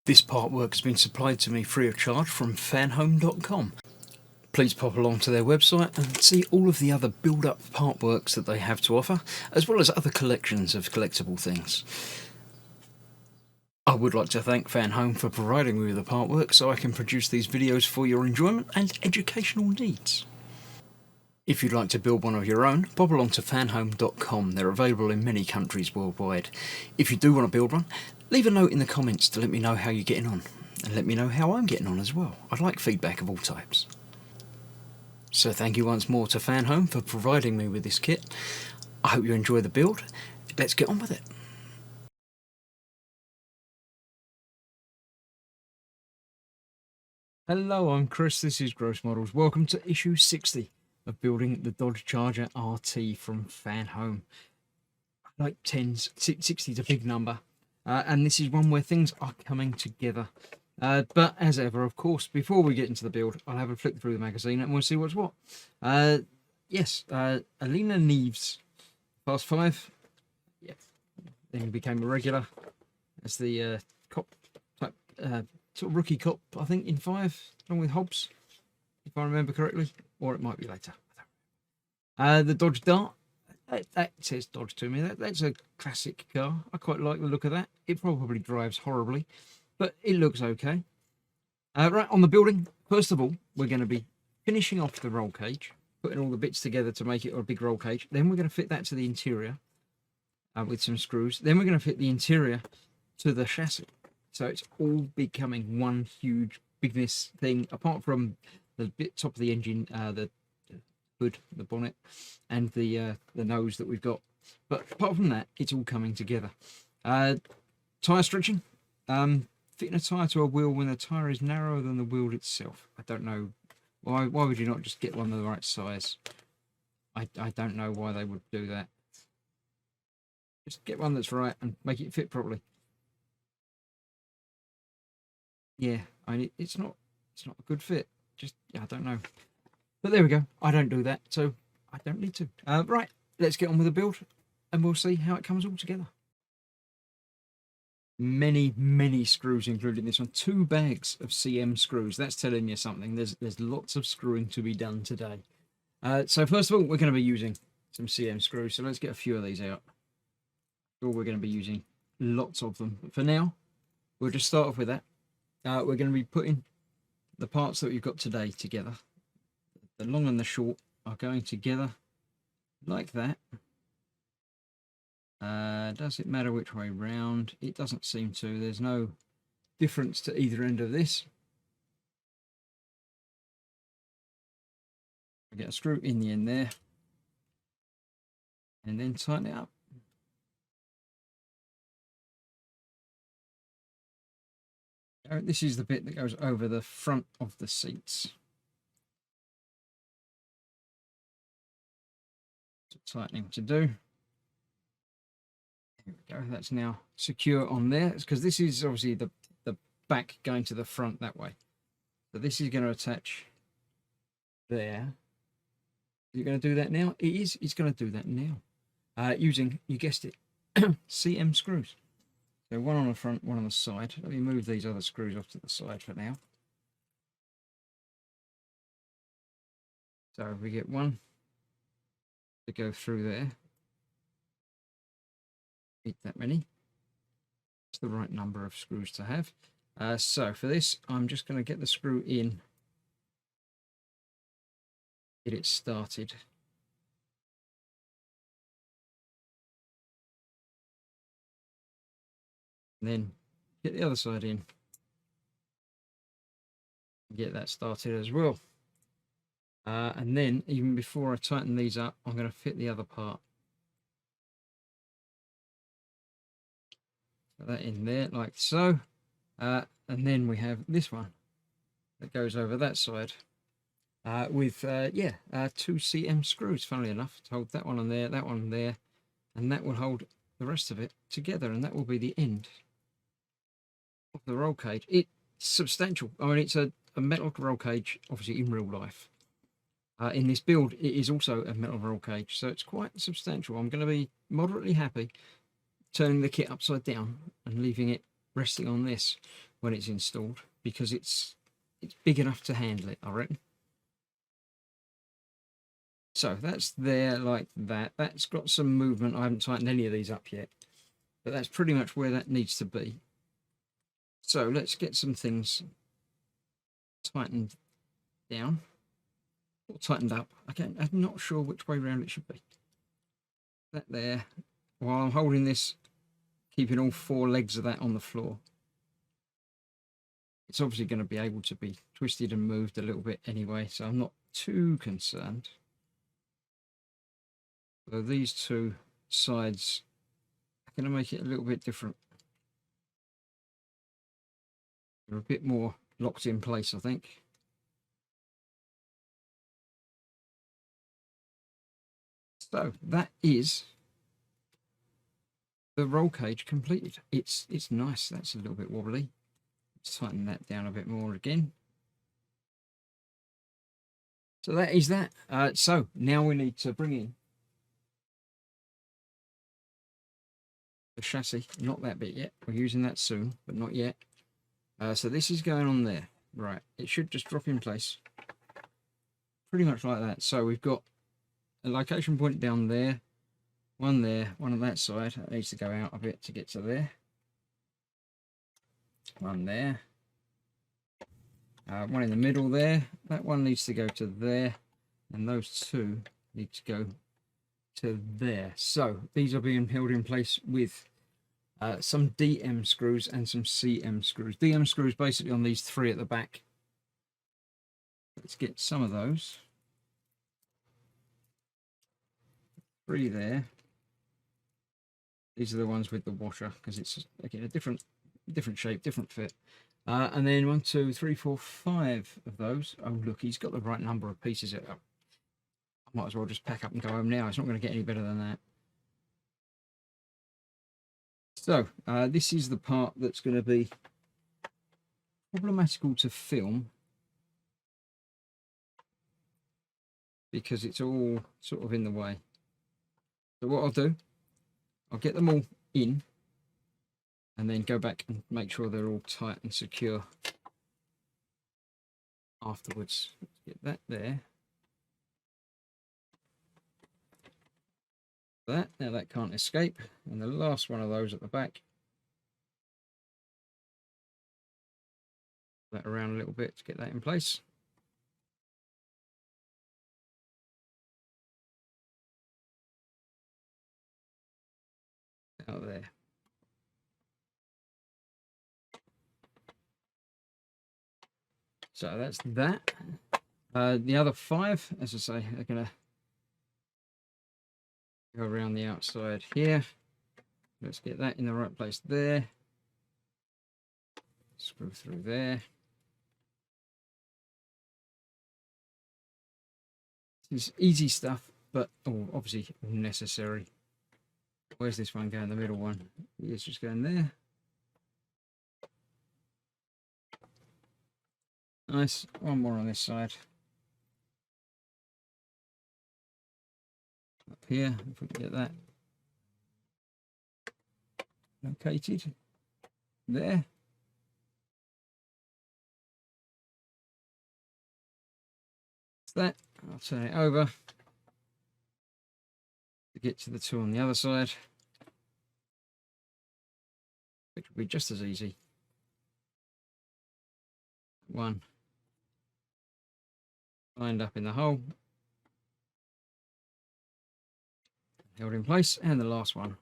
This partwork has been supplied to me free of charge from Fanhome.com. Please pop along to their website and see all of the other build-up partworks that they have to offer, as well as other collections of collectible things. I would like to thank Fanhome for providing me with the partwork so I can produce these videos for your enjoyment and educational needs. If you'd like to build one of your own, pop along to fanhome.com. They're available in many countries worldwide. If you do want to build one, leave a note in the comments to let me know how you're getting on, and let me know how I'm getting on as well. I'd like feedback of all types. So thank you once more to Fanhome for providing me with this kit. I hope you enjoy the build. Let's get on with it. Hello, I'm Chris, this is Gross Models. Welcome to issue 60 of building the Dodge Charger RT from Fanhome. I like 10s, 60 is a big number, and this is one where things are coming together. But as ever, of course, before we get into the build, I'll have a flick through the magazine and we'll see what's what. Yes, Alina Neves, Fast 5. Yeah, then became a regular as the cop type, sort of rookie cop, I think, in 5, along with Hobbs, if I remember correctly, or it might be later. The Dodge Dart, that says Dodge to me. That's a classic car. I quite like the look of that. It probably drives horribly, but it looks okay. Right, on the building, first of all, we're going to be finishing off the roll cage, putting all the bits together to make it a big roll cage. Then we're going to fit that to the interior with some screws. Then we're going to fit the interior to the chassis. So it's all becoming one huge bigness thing, apart from the bit top of the engine, the hood, the bonnet, and the nose that we've got. But apart from that, it's all coming together. Tyre stretching. Fitting a tyre to a wheel when the tyre is narrower than the wheel itself. I don't know. Why would you not just get one of the right size? I don't know why they would do that. Just get one that's right and make it fit properly. Yeah, it's not a good fit. Just, I don't know. But there we go. I don't do that, so I don't need to. Right, let's get on with the build, and we'll see how it comes all together. Many screws included in this one. 2 bags of CM screws. That's telling you something. There's lots of screwing to be done today. So first of all, we're going to be using some CM screws. So let's get a few of these out. We're going to be using lots of them. But for now, we'll just start off with that. We're going to be putting the parts that we've got today together. The long and the short are going together like that. Does it matter which way round? It doesn't seem to. There's no difference to either end of this. I get a screw in the end there, and then tighten it up. This is the bit that goes over the front of the seats. Tightening to do. There we go. That's now secure on there. It's because this is obviously the back going to the front that way. So this is going to attach there. Is it going to do that now? It is. It's going to do that now. Using, you guessed it, CM screws. So one on the front, one on the side. Let me move these other screws off to the side for now. So we get one to go through there. Need that many. It's the right number of screws to have. So for this, I'm just going to get the screw in, get it started. And then get the other side in. Get that started as well. And then, even before I tighten these up, I'm going to fit the other part. Put that in there, like so. And then we have this one that goes over that side with, 2 CM screws, funnily enough, to hold that one on there, and that will hold the rest of it together, and that will be the end of the roll cage. It's substantial. I mean, it's a metal roll cage, obviously in real life. In this build, it is also a metal roll cage, so it's quite substantial. I'm going to be moderately happy turning the kit upside down and leaving it resting on this when it's installed, because it's big enough to handle it, I reckon. So that's there like that. That's got some movement. I haven't tightened any of these up yet, but that's pretty much where that needs to be. So let's get some things tightened down or tightened up. I'm not sure which way around it should be. That there, while I'm holding this, keeping all 4 legs of that on the floor. It's obviously going to be able to be twisted and moved a little bit anyway, so I'm not too concerned. So these 2 sides are going to make it a little bit different. They're a bit more locked in place, I think. So that is the roll cage completed. It's nice. That's a little bit wobbly. Let's tighten that down a bit more again. So that is that. So now we need to bring in the chassis. Not that bit yet. We're using that soon, but not yet. So this is going on there. Right. It should just drop in place. Pretty much like that. So we've got a location point down there. One there. One on that side. That needs to go out a bit to get to there. One there. One in the middle there. That one needs to go to there. And those 2 need to go to there. So these are being held in place with some DM screws and some CM screws. DM screws basically on these 3 at the back. Let's get some of those. 3 there. These are the ones with the washer, because it's again a different shape, different fit. And then 1, 2, 3, 4, 5 of those. Oh look, he's got the right number of pieces. I might as well just pack up and go home now. It's not going to get any better than that. So this is the part that's going to be problematical to film, because it's all sort of in the way. So what I'll do, I'll get them all in and then go back and make sure they're all tight and secure afterwards. Let's get that there. That, now that can't escape. And the last one of those at the back. That around a little bit to get that in place. Out there. So that's that. The other 5, as I say, are going to go around the outside here. Let's get that in the right place there. Screw through there. This is easy stuff, but obviously necessary. Where's this one going? The middle one. It's just going there. Nice. One more on this side. Up here, if we can get that located there. That's that. I'll turn it over to get to the 2 on the other side, which will be just as easy. 1 lined up in the hole, held in place, and the last one.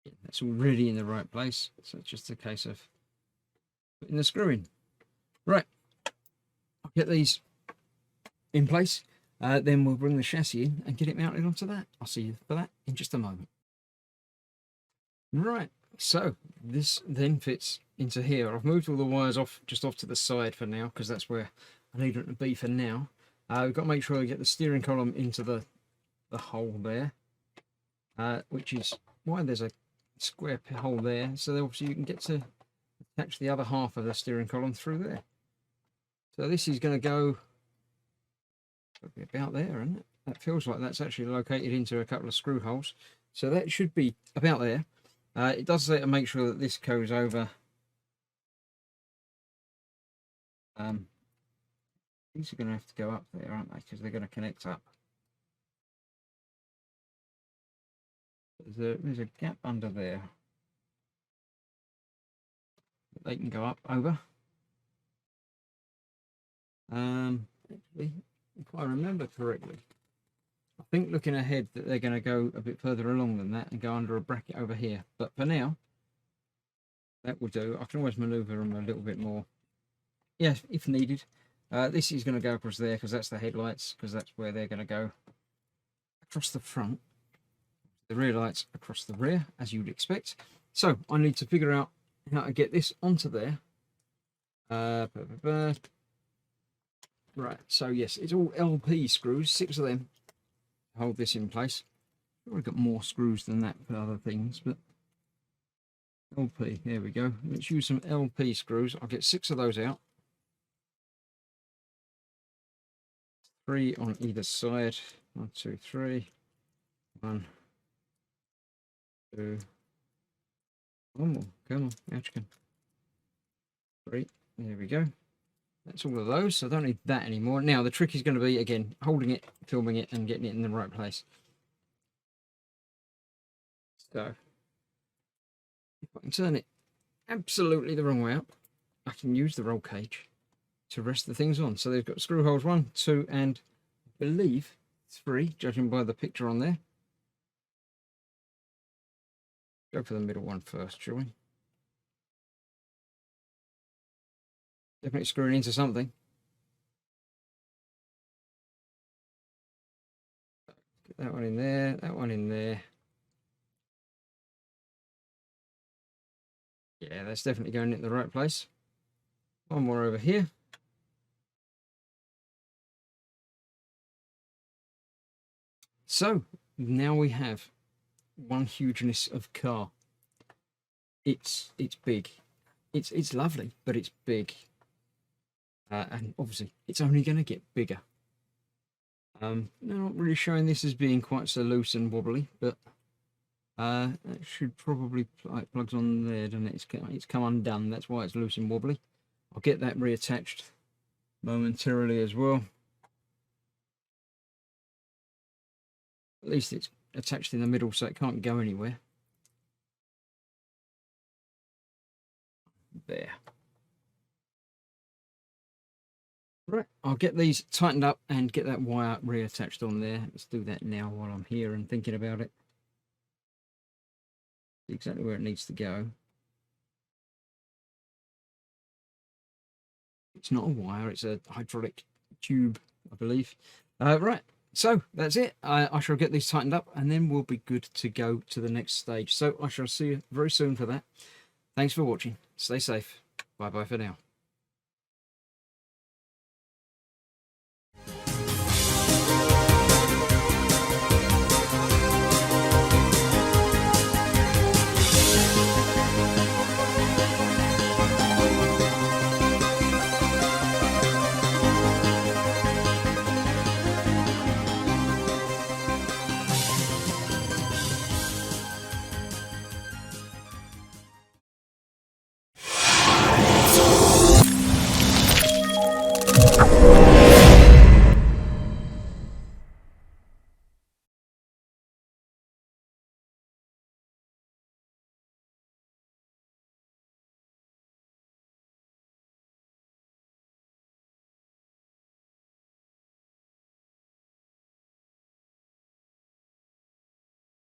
Yeah, that's already in the right place, so it's just a case of putting the screw in. Right, I'll get these in place, then we'll bring the chassis in and get it mounted onto that. I'll see you for that in just a moment. Right, so this then fits into here. I've moved all the wires off to the side for now, because that's where I need them to be for now. We've got to make sure we get the steering column into the hole there, which is why there's a square hole there, so obviously you can get to attach the other half of the steering column through there. So this is going to go about there, isn't it? That feels like that's actually located into a couple of screw holes, so that should be about there. It does say to make sure that this goes over. These are going to have to go up there, aren't they? Because they're going to connect up. There's a gap under there. They can go up over. Actually, if I remember correctly, I think looking ahead that they're going to go a bit further along than that and go under a bracket over here. But for now, that will do. I can always manoeuvre them a little bit more. Yeah, if needed. This is going to go across there because that's the headlights, because that's where they're going to go across the front. The rear lights across the rear, as you would expect. So I need to figure out how to get this onto there. Right, so yes, it's all LP screws, 6 of them to hold this in place. I've already got more screws than that for other things, but LP, there we go. Let's use some LP screws. I'll get 6 of those out. 3 on either side. 1, 2, 3. 1, 2. One more. Come on, out you can. 3. There we go. That's all of those, so I don't need that anymore. Now, the trick is going to be, again, holding it, filming it, and getting it in the right place. So, if I can turn it absolutely the wrong way up, I can use the roll cage to rest the things on. So they've got screw holes 1, 2, and I believe 3, judging by the picture on there. Go for the middle one first, shall we? Definitely screwing into something. Get that one in there, that one in there. Yeah, that's definitely going in the right place. One more over here. So now we have one hugeness of car. It's big. It's lovely, but it's big. And obviously it's only going to get bigger. They're not really showing this as being quite so loose and wobbly, but that should probably it plugs on there, doesn't it? It's come undone. That's why it's loose and wobbly. I'll get that reattached momentarily as well. At least it's attached in the middle, so it can't go anywhere. There. Right, I'll get these tightened up and get that wire reattached on there. Let's do that now while I'm here and thinking about it. Exactly where it needs to go. It's not a wire, it's a hydraulic tube, I believe. Right, so that's it. I shall get these tightened up and then we'll be good to go to the next stage. So I shall see you very soon for that. Thanks for watching. Stay safe. Bye-bye for now.